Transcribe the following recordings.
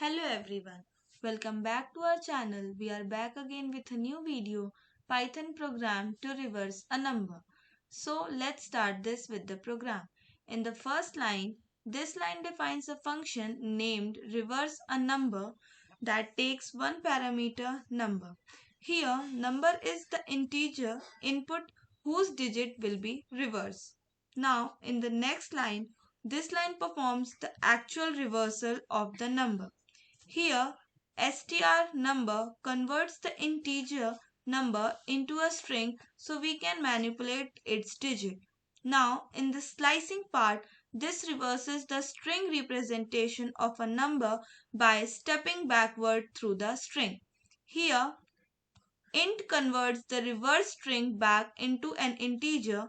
Hello everyone, welcome back to our channel. We are back again with a new video, Python program to reverse a number. So let's start this with the program. In the first line, this line defines a function named reverse a number that takes one parameter number. Here, number is the integer input whose digit will be reversed. Now, in the next line, this line performs the actual reversal of the number. Here, str number converts the integer number into a string so we can manipulate its digit. Now, in the slicing part, this reverses the string representation of a number by stepping backward through the string. Here, int converts the reverse string back into an integer.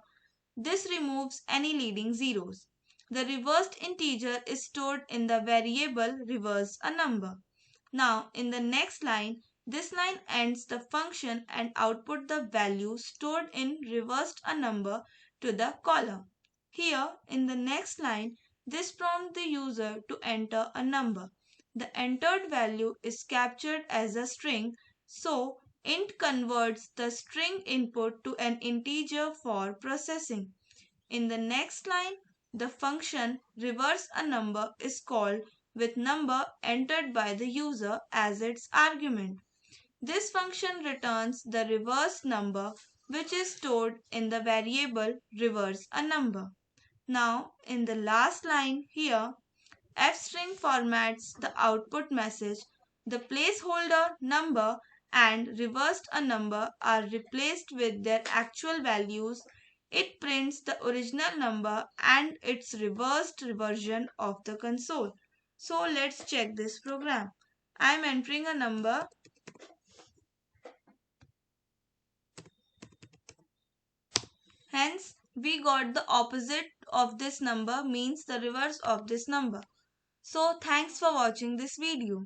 This removes any leading zeros. The reversed integer is stored in the variable reverse a number. Now, in the next line, this line ends the function and output the value stored in reversed a number to the caller. Here, in the next line, this prompts the user to enter a number. The entered value is captured as a string, so int converts the string input to an integer for processing. In the next line, the function reverse a number is called with number entered by the user as its argument. This function returns the reverse number which is stored in the variable reverse a number. Now, in the last line here, fstring formats the output message. The placeholder number and reversed a number are replaced with their actual values. It prints the original number and its reversed version of the console. So let's check this program. I am entering a number. Hence, we got the opposite of this number means the reverse of this number. So thanks for watching this video.